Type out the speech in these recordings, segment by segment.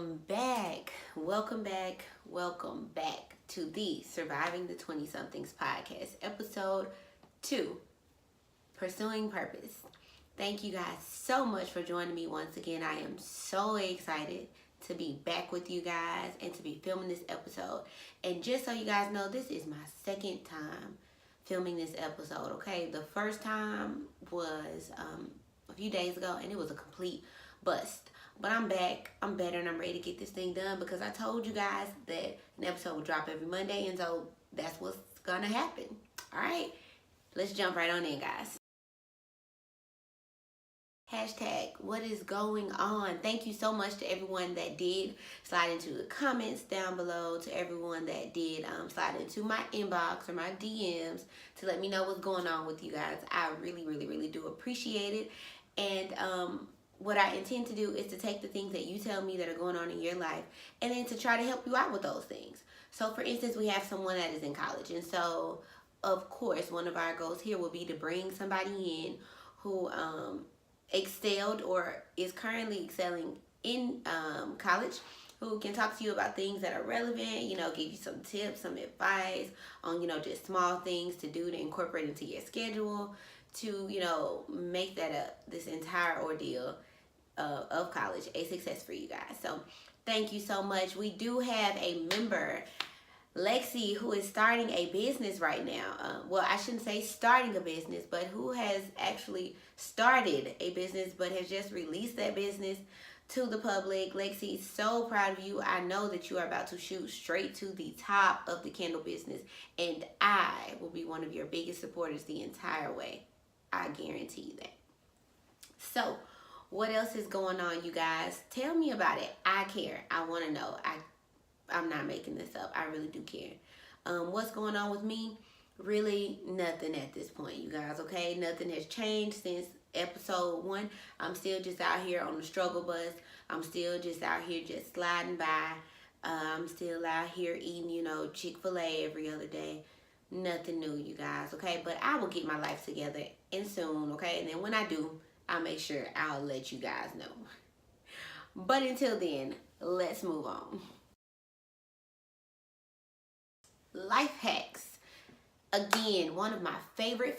Welcome back. Welcome back to the Surviving the 20 Somethings podcast, episode 2, Pursuing Purpose. Thank you guys so much for joining me once again. I am so excited to be back with you guys and to be filming this episode. And just so you guys know, this is my second time filming this episode, okay? The first time was a few days ago and it was a complete bust. But I'm back, I'm better, and I'm ready to get this thing done because I told you guys that an episode will drop every Monday, and so that's what's gonna happen. All right, let's jump right on in, guys. Hashtag what is going on? Thank you so much to everyone that did slide into the comments down below, to everyone that did slide into my inbox or my DMs to let me know what's going on with you guys. I really do appreciate it. And what I intend to do is to take the things that you tell me that are going on in your life and then to try to help you out with those things. So for instance, we have someone that is in college, and so of course one of our goals here will be to bring somebody in who excelled or is currently excelling in college, who can talk to you about things that are relevant, give you some tips, some advice on, just small things to do to incorporate into your schedule to, make that this entire ordeal of college a success for you guys. So thank you so much. We do have a member, Lexi, who is starting a business right now. Well, I shouldn't say starting a business, but who has actually started a business but has just released that business to the public. Lexi, so proud of you. I know that you are about to shoot straight to the top of the candle business, and I will be one of your biggest supporters the entire way. I guarantee you that. So what else is going on, you guys? Tell me about it. I care. I want to know. I'm not making this up. I really do care. What's going on with me? Really nothing at this point, you guys, okay? Nothing has changed since episode 1. I'm still just out here on the struggle bus. I'm still just out here just sliding by. I'm still out here eating, Chick-fil-A every other day. Nothing new, you guys, okay? But I will get my life together and soon, okay? And then when I do, I'll make sure I'll let you guys know. But until then, let's move on. Life hacks. Again, one of my favorite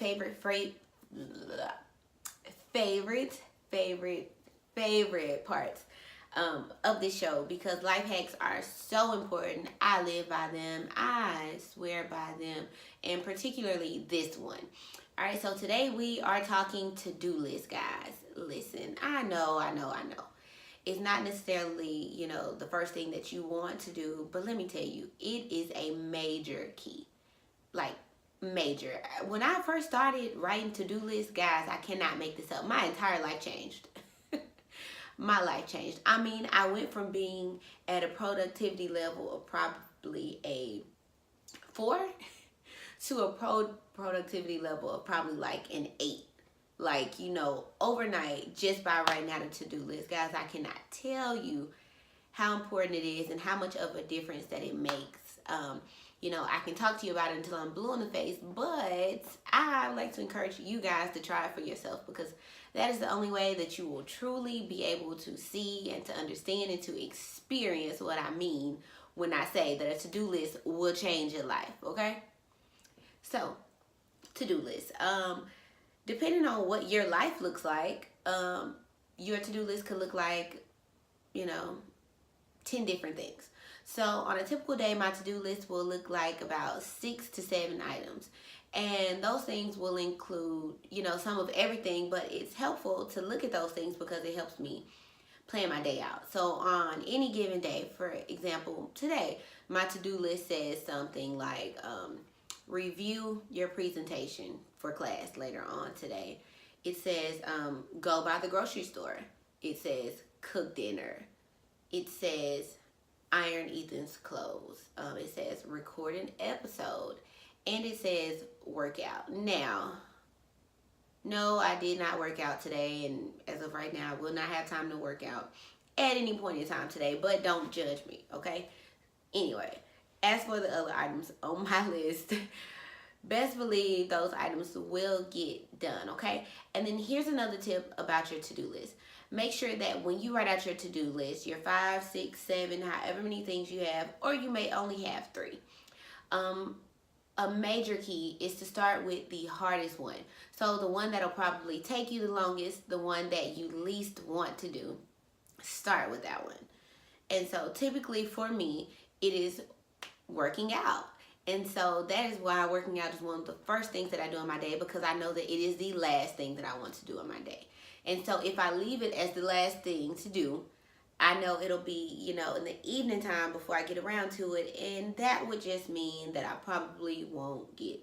parts of this show, because life hacks are so important. I live by them. I swear by them, and particularly this one. All right, so today we are talking to-do list, guys. Listen, I know. It's not necessarily, the first thing that you want to do, but let me tell you, it is a major key. Like, major. When I first started writing to-do lists, guys, I cannot make this up. My entire life changed. My life changed. I mean, I went from being at a productivity level of probably a 4 to a productivity level of probably like an 8. Like, overnight, just by writing out a to-do list. Guys, I cannot tell you how important it is and how much of a difference that it makes. I can talk to you about it until I'm blue in the face, but I like to encourage you guys to try it for yourself, because that is the only way that you will truly be able to see and to understand and to experience what I mean when I say that a to-do list will change your life, okay? So, to-do list. Depending on what your life looks like, your to-do list could look like, 10 different things. So on a typical day, my to-do list will look like about 6 to 7 items. And those things will include, some of everything, but it's helpful to look at those things because it helps me plan my day out. So on any given day, for example, today, my to-do list says something like, review your presentation for class later on today. It says go by the grocery store. It says cook dinner. It says iron Ethan's clothes. It says record an episode. And it says workout. Now, no, I did not work out today, and as of right now, I will not have time to work out at any point in time today, but don't judge me, okay? Anyway, as for the other items on my list, best believe those items will get done, okay? And then here's another tip about your to-do list. Make sure that when you write out your to-do list, your 5, 6, 7, however many things you have, or you may only have 3. A major key is to start with the hardest one. So the one that'll probably take you the longest, the one that you least want to do, start with that one. And so typically for me, it is working out. And so that is why working out is one of the first things that I do in my day, because I know that it is the last thing that I want to do in my day. And so if I leave it as the last thing to do, I know it'll be, in the evening time before I get around to it. And that would just mean that I probably won't get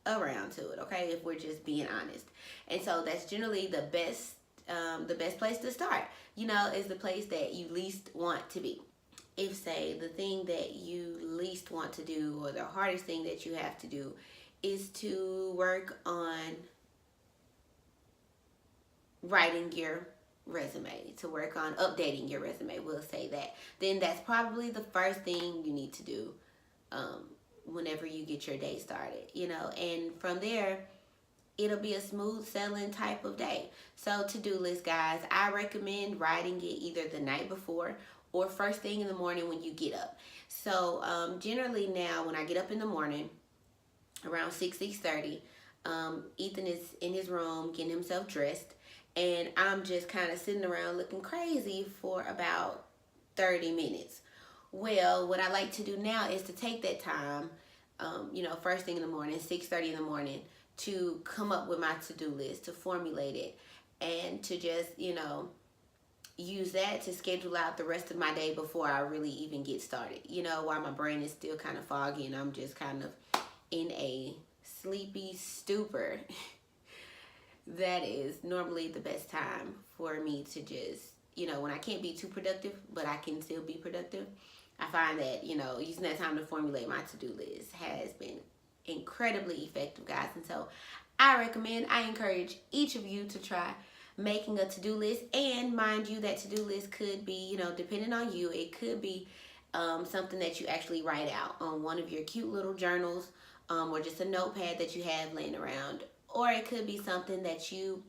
around to it, okay? If we're just being honest. And so that's generally the best place to start, is the place that you least want to be. If, say, the thing that you least want to do, or the hardest thing that you have to do, is to work on writing your resume, to work on updating your resume, we'll say that, then that's probably the first thing you need to do whenever you get your day started, and from there, it'll be a smooth sailing type of day. So to-do list, guys, I recommend writing it either the night before or first thing in the morning when you get up. So generally now, when I get up in the morning, around 6:30, Ethan is in his room getting himself dressed, and I'm just kind of sitting around looking crazy for about 30 minutes. Well, what I like to do now is to take that time, first thing in the morning, 6:30 in the morning, to come up with my to-do list, to formulate it, and to just, use that to schedule out the rest of my day before I really even get started, while my brain is still kind of foggy and I'm just kind of in a sleepy stupor. That is normally the best time for me to just, when I can't be too productive, but I can still be productive. I find that, using that time to formulate my to-do list has been incredibly effective, guys. And so I encourage each of you to try making a to-do list. And mind you, that to-do list could be, depending on you, it could be something that you actually write out on one of your cute little journals, or just a notepad that you have laying around. Or it could be something that you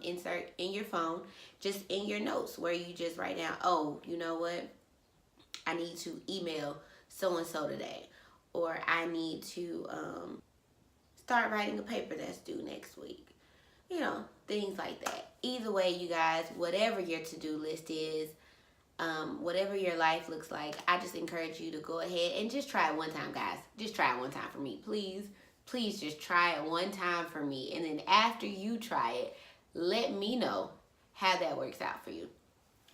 insert in your phone, just in your notes, where you just write down, oh, you know what? I need to email so-and-so today. Or I need to start writing a paper that's due next week. Things like that. Either way, you guys, whatever your to-do list is, whatever your life looks like, I just encourage you to go ahead and just try it one time, guys. Just try it one time for me, please. Please just try it one time for me. And then after you try it, let me know how that works out for you.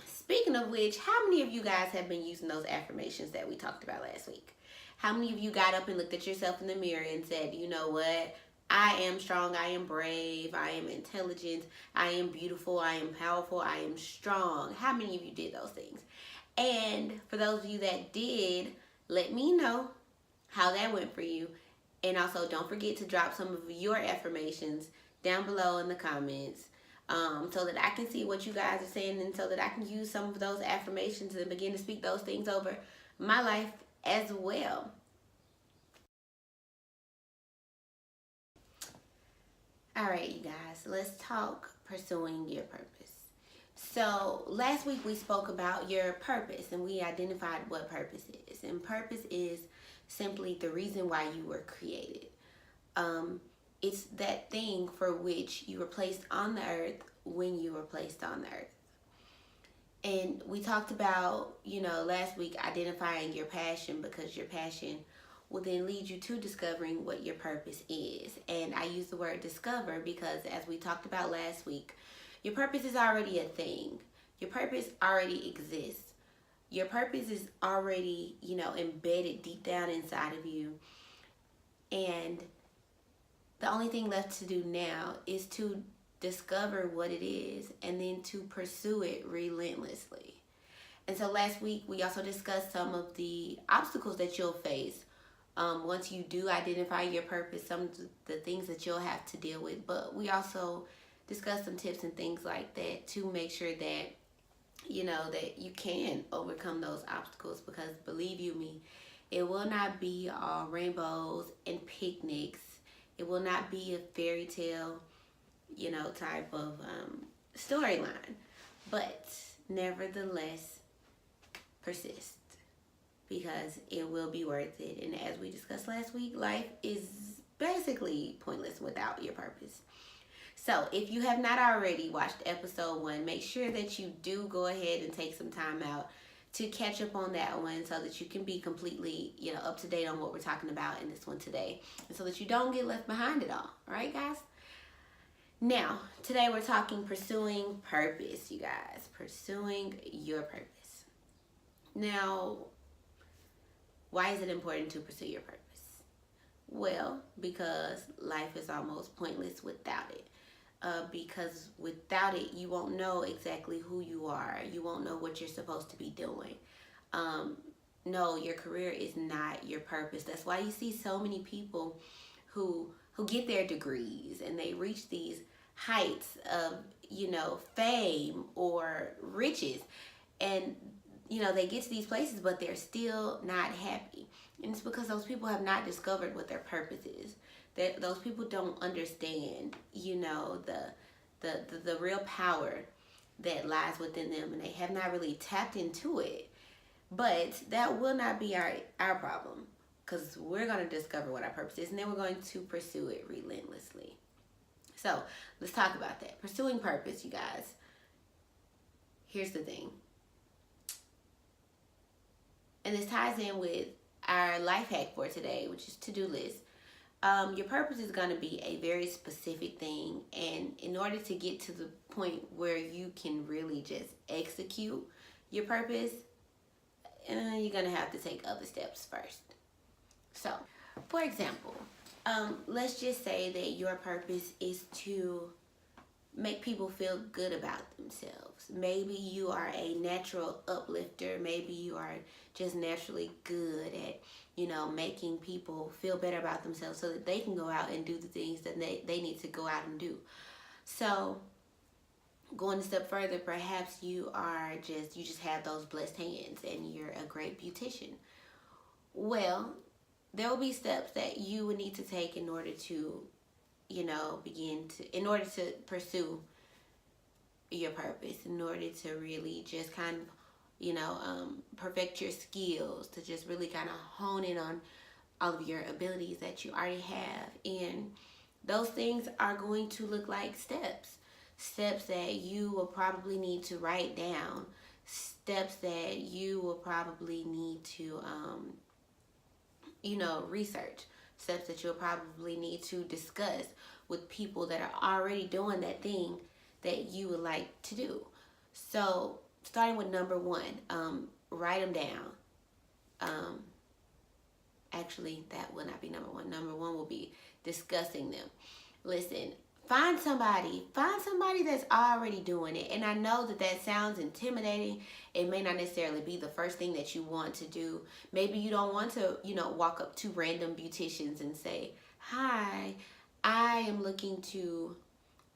Speaking of which, how many of you guys have been using those affirmations that we talked about last week? How many of you got up and looked at yourself in the mirror and said, you know what? I am strong, I am brave, I am intelligent, I am beautiful, I am powerful, I am strong. How many of you did those things? And for those of you that did, let me know how that went for you. And also, don't forget to drop some of your affirmations down below in the comments, so that I can see what you guys are saying, and so that I can use some of those affirmations and begin to speak those things over my life as well. All right, you guys, let's talk pursuing your purpose. So last week we spoke about your purpose, and we identified what purpose is. And purpose is simply the reason why you were created. It's that thing for which you were placed on the earth when you were placed on the earth. And we talked about, last week, identifying your passion, because your passion will then lead you to discovering what your purpose is. And I use the word discover because, as we talked about last week, your purpose is already a thing. Your purpose already exists. Your purpose is already, embedded deep down inside of you. And the only thing left to do now is to discover what it is and then to pursue it relentlessly. And so last week we also discussed some of the obstacles that you'll face once you do identify your purpose, some of the things that you'll have to deal with. But we also discussed some tips and things like that to make sure that, that you can overcome those obstacles, because believe you me, It will not be all rainbows and picnics. It will not be a fairy tale, type of storyline. But nevertheless, persist because it will be worth it. And as we discussed last week, life is basically pointless without your purpose. So if you have not already watched episode 1, make sure that you do go ahead and take some time out to catch up on that one so that you can be completely, up to date on what we're talking about in this one today. And so that you don't get left behind at all. All right, guys? Now, today we're talking pursuing purpose, you guys. Pursuing your purpose. Now, why is it important to pursue your purpose? Well, because life is almost pointless without it. Because without it, you won't know exactly who you are. You won't know what you're supposed to be doing. No, your career is not your purpose. That's why you see so many people who get their degrees and they reach these heights of, fame or riches. And, they get to these places, but they're still not happy. And it's because those people have not discovered what their purpose is. That those people don't understand, the real power that lies within them, and they have not really tapped into it. But that will not be our problem, because we're going to discover what our purpose is, and then we're going to pursue it relentlessly. So let's talk about that. Pursuing purpose, you guys. Here's the thing. And this ties in with our life hack for today, which is to-do list. Your purpose is going to be a very specific thing, and in order to get to the point where you can really just execute your purpose, you're going to have to take other steps first. So, for example, let's just say that your purpose is to make people feel good about themselves. Maybe you are a natural uplifter. Maybe you are just naturally good at making people feel better about themselves so that they can go out and do the things that they need to go out and do. So going a step further, perhaps you just have those blessed hands and you're a great beautician. Well, there will be steps that you would need to take in order to, in order to pursue your purpose, in order to really just kind of perfect your skills, to just really kind of hone in on all of your abilities that you already have. And those things are going to look like steps that you will probably need to write down, steps that you will probably need to, research, steps that you'll probably need to discuss with people that are already doing that thing that you would like to do. So starting with number 1, write them down. Actually, that will not be number 1. Number 1 will be discussing them. Listen, find somebody that's already doing it. And I know that sounds intimidating. It may not necessarily be the first thing that you want to do. Maybe you don't want to, walk up to random beauticians and say, "Hi, I am looking to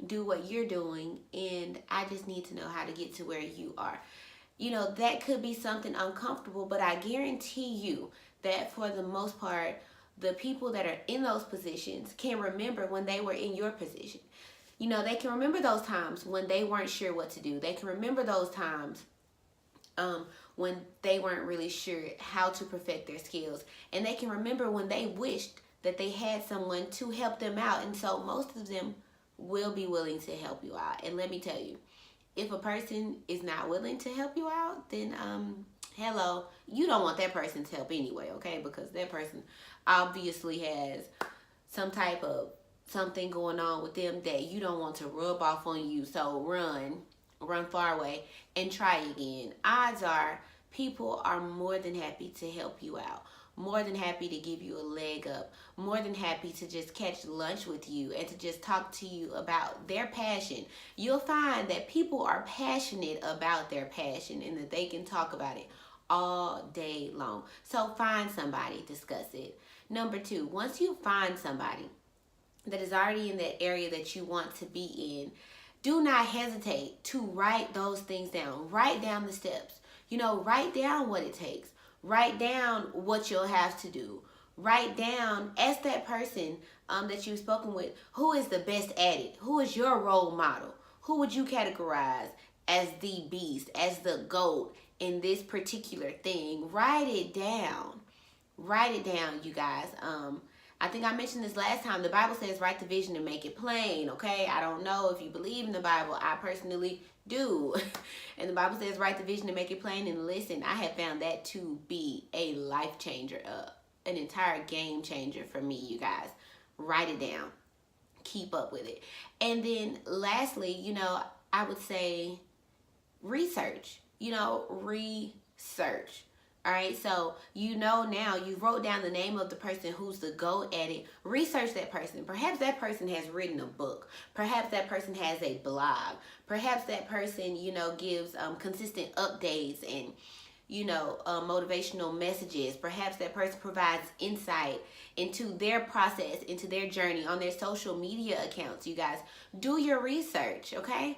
do what you're doing, and I just need to know how to get to where you are." That could be something uncomfortable, but I guarantee you that for the most part, the people that are in those positions can remember when they were in your position. They can remember those times when they weren't sure what to do. They can remember those times when they weren't really sure how to perfect their skills. And they can remember when they wished that they had someone to help them out. And so most of them will be willing to help you out. And let me tell you, if a person is not willing to help you out, then hello, you don't want that person's help anyway, okay? Because that person obviously has some type of something going on with them that you don't want to rub off on you. So run far away and try again. Odds are people are more than happy to help you out, more than happy to give you a leg up, more than happy to just catch lunch with you and to just talk to you about their passion. You'll find that people are passionate about their passion and that they can talk about it all day long. So find somebody, discuss it. Number 2, once you find somebody that is already in that area that you want to be in, do not hesitate to write those things down. Write down the steps. Write down what it takes. Write down what you'll have to do. Write down, ask that person that you've spoken with, who is the best at it? Who is your role model? Who would you categorize as the beast, as the GOAT in this particular thing? Write it down. Write it down, you guys. I think I mentioned this last time. The Bible says write the vision and make it plain, okay? I don't know if you believe in the Bible. I personally do. And the Bible says write the vision and make it plain. And listen, I have found that to be a life changer, an entire game changer for me, you guys. Write it down. Keep up with it. And then lastly, you know, I would say research. You know, research. All right, so you know now, you wrote down the name of the person who's the GOAT at it. Research that person. Perhaps that person has written a book. Perhaps that person has a blog. Perhaps that person, you know, gives consistent updates and, you know, motivational messages. Perhaps that person provides insight into their process, into their journey on their social media accounts. You guys, do your research, okay?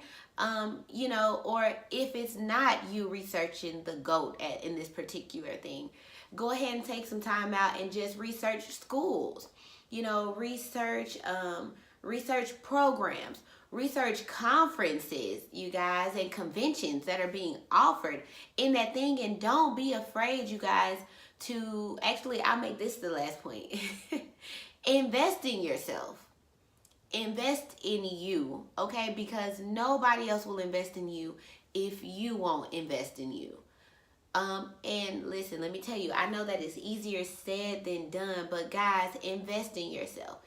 You know, or if it's not you researching the GOAT in this particular thing, go ahead and take some time out and just research schools, you know, research programs, research conferences, you guys, and conventions that are being offered in that thing. And don't be afraid, you guys, to actually, I'll make this the last point. Invest in yourself. Invest in you, okay? Because nobody else will invest in you if you won't invest in you. And listen, let me tell you, I know that it's easier said than done, but guys, invest in yourself.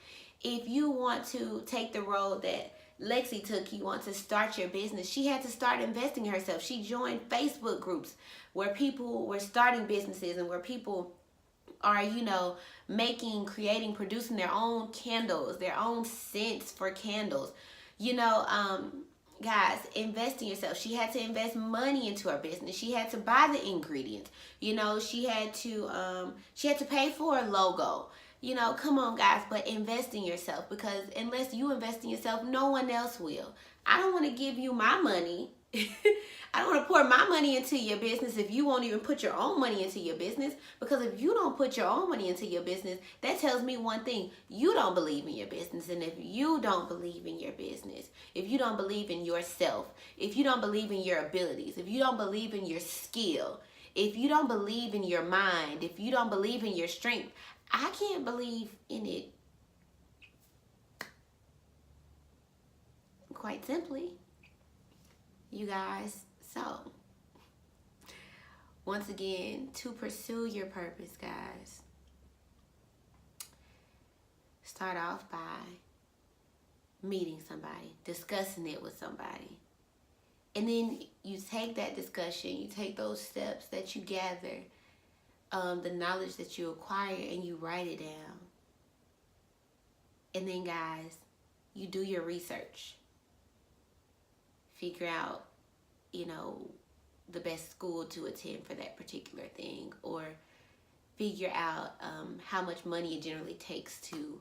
If you want to take the road that Lexi took, you want to start your business, she had to start investing in herself. She joined Facebook groups where people were starting businesses and where people are, you know, creating, producing their own candles, their own scents for candles. You know, guys, invest in yourself. She had to invest money into her business. She had to buy the ingredients. You know, she had to pay for a logo. You know, come on, guys, but invest in yourself, because unless you invest in yourself, no one else will. I don't want to give you my money. I don't want to pour my money into your business if you won't even put your own money into your business. Because if you don't put your own money into your business, that tells me one thing: you don't believe in your business. And if you don't believe in your business, if you don't believe in yourself, if you don't believe in your abilities, if you don't believe in your skill, if you don't believe in your mind, if you don't believe in your strength, I can't believe in it. Quite simply, you guys. So, once again, to pursue your purpose, guys, start off by meeting somebody, discussing it with somebody. And then you take that discussion, you take those steps that you gather, the knowledge that you acquire, and you write it down. And then, guys, you do your research. Figure out, you know, the best school to attend for that particular thing, or figure out how much money it generally takes to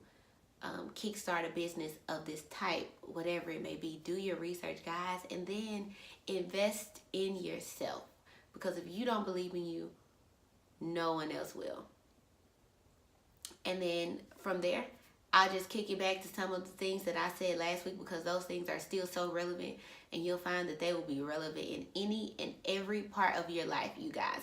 kickstart a business of this type, whatever it may be. Do your research, guys, and then invest in yourself, because if you don't believe in you, no one else will. And then from there, I'll just kick it back to some of the things that I said last week, because those things are still so relevant, and you'll find that they will be relevant in any and every part of your life, you guys.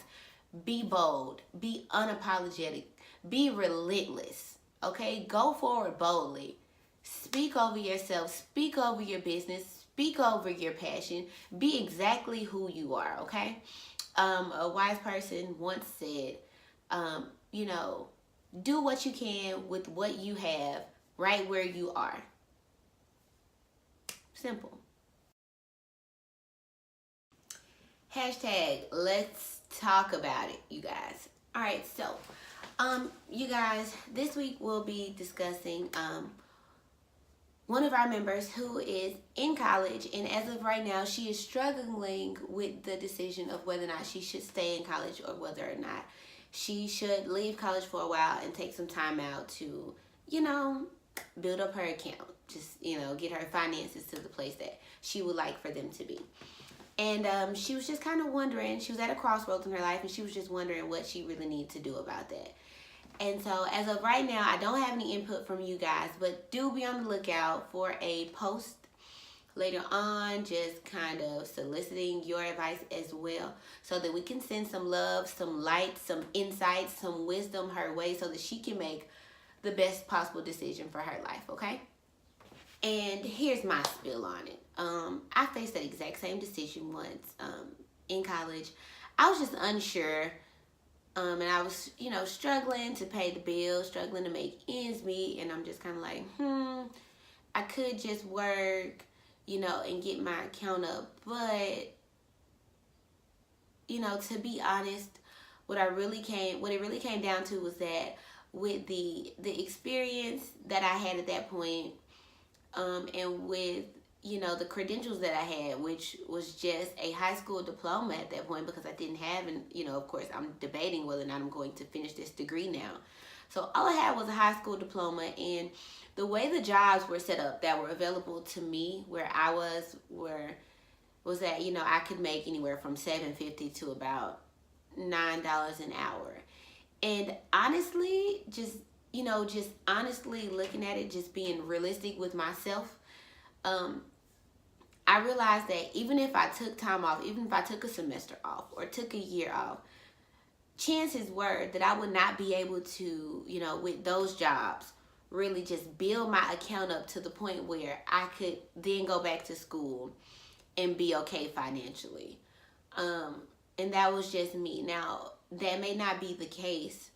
Be bold. Be unapologetic. Be relentless. Okay? Go forward boldly. Speak over yourself. Speak over your business. Speak over your passion. Be exactly who you are, okay? A wise person once said, you know, do what you can with what you have right where you are. Simple. Hashtag let's talk about it, you guys. All right, so you guys, this week we'll be discussing one of our members who is in college, and as of right now, she is struggling with the decision of whether or not she should stay in college, or whether or not she should leave college for a while and take some time out to, you know, build up her account. Just, you know, get her finances to the place that she would like for them to be. And she was just kind of wondering, she was at a crossroads in her life, and she was just wondering what she really needed to do about that. And so as of right now, I don't have any input from you guys, but do be on the lookout for a post later on, just kind of soliciting your advice as well, so that we can send some love, some light, some insight, some wisdom her way, so that she can make the best possible decision for her life, okay? And here's my spill on it. I faced that exact same decision once in college. I was just unsure, and I was, struggling to pay the bills, struggling to make ends meet, and I'm just kind of like, I could just work, and get my account up. But, to be honest, what it really came down to was that with the experience that I had at that point, and with, the credentials that I had, which was just a high school diploma at that point, because I didn't have, and, of course, I'm debating whether or not I'm going to finish this degree now. So all I had was a high school diploma, and the way the jobs were set up that were available to me where I was that, I could make anywhere from $7.50 to about $9 an hour. And honestly, just honestly looking at it, just being realistic with myself, I realized that even if I took time off, even if I took a semester off or took a year off, chances were that I would not be able to, with those jobs, really just build my account up to the point where I could then go back to school and be okay financially. And that was just me. Now, that may not be the case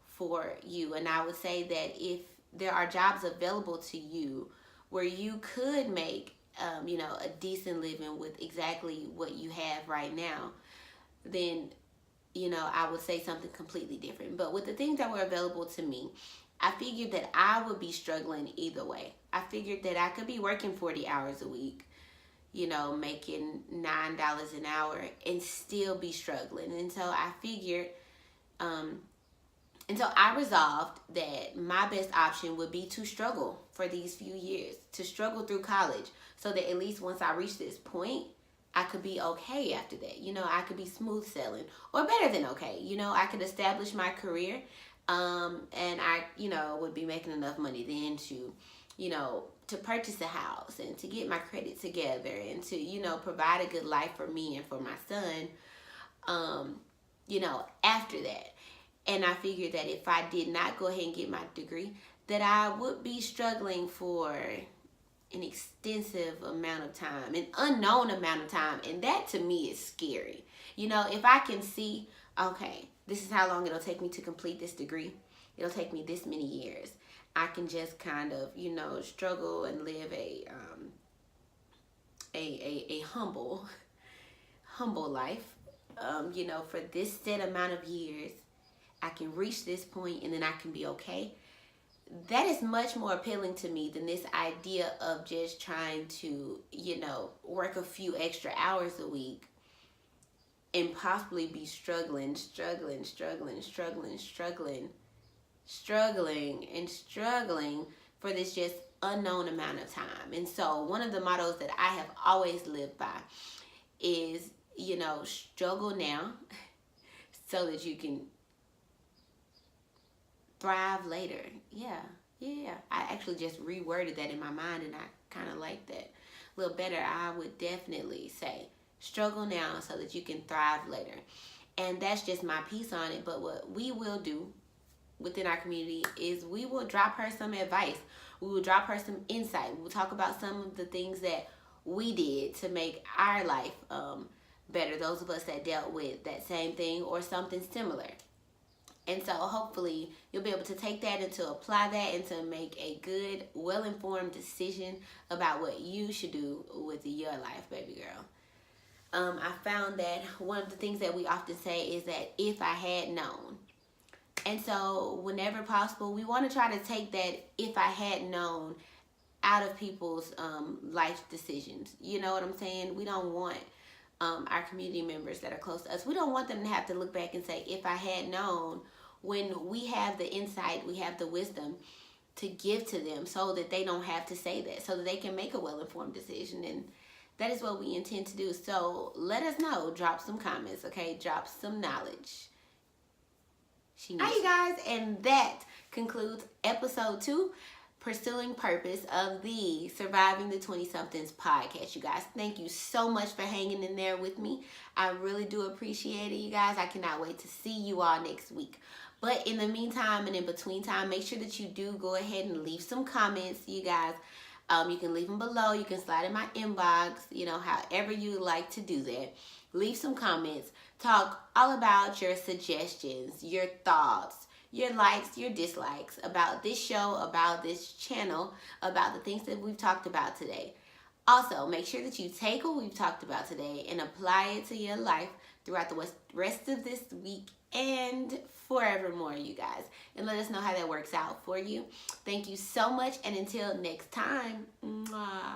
for you. And I would say that if there are jobs available to you where you could make, a decent living with exactly what you have right now, then, I would say something completely different. But with the things that were available to me, I figured that I would be struggling either way. I figured that I could be working 40 hours a week, making $9 an hour and still be struggling. And so I figured, and so I resolved that my best option would be to struggle for these few years, to struggle through college, so that at least once I reach this point, I could be okay after that. I could be smooth sailing, or better than okay. I could establish my career, and I, would be making enough money then to, to purchase a house and to get my credit together and to, provide a good life for me and for my son, after that. And I figured that if I did not go ahead and get my degree, that I would be struggling for an extensive amount of time, an unknown amount of time. And that to me is scary. If I can see, okay, this is how long it'll take me to complete this degree. It'll take me this many years. I can just kind of, struggle and live a humble life, for this set amount of years. I can reach this point and then I can be okay. That is much more appealing to me than this idea of just trying to, work a few extra hours a week and possibly be struggling for this just unknown amount of time. And so one of the mottos that I have always lived by is, struggle now so that you can thrive later. Yeah. I actually just reworded that in my mind, and I kind of like that a little better. I would definitely say struggle now so that you can thrive later. And that's just my piece on it. But what we will do within our community is we will drop her some advice. We will drop her some insight. We will talk about some of the things that we did to make our life better. Those of us that dealt with that same thing or something similar. And so hopefully you'll be able to take that and to apply that and to make a good, well-informed decision about what you should do with your life, baby girl. I found that one of the things that we often say is that if I had known. And so whenever possible, we want to try to take that if I had known out of people's life decisions. You know what I'm saying? We don't want our community members that are close to us, we don't want them to have to look back and say, if I had known, when we have the insight, we have the wisdom to give to them so that they don't have to say that, so that they can make a well-informed decision. And that is what we intend to do. So let us know. Drop some comments, okay? Drop some knowledge. Hi, you guys, and that concludes episode 2, Pursuing Purpose, of the Surviving the 20-somethings podcast. You guys, thank you so much for hanging in there with me. I really do appreciate it, you guys. I cannot wait to see you all next week. But in the meantime and in between time, make sure that you do go ahead and leave some comments, you guys. You can leave them below. You can slide in my inbox, however you like to do that. Leave some comments. Talk all about your suggestions, your thoughts, your likes, your dislikes about this show, about this channel, about the things that we've talked about today. Also, make sure that you take what we've talked about today and apply it to your life throughout the rest of this week and forevermore, you guys. And let us know how that works out for you. Thank you so much, and until next time. Mwah.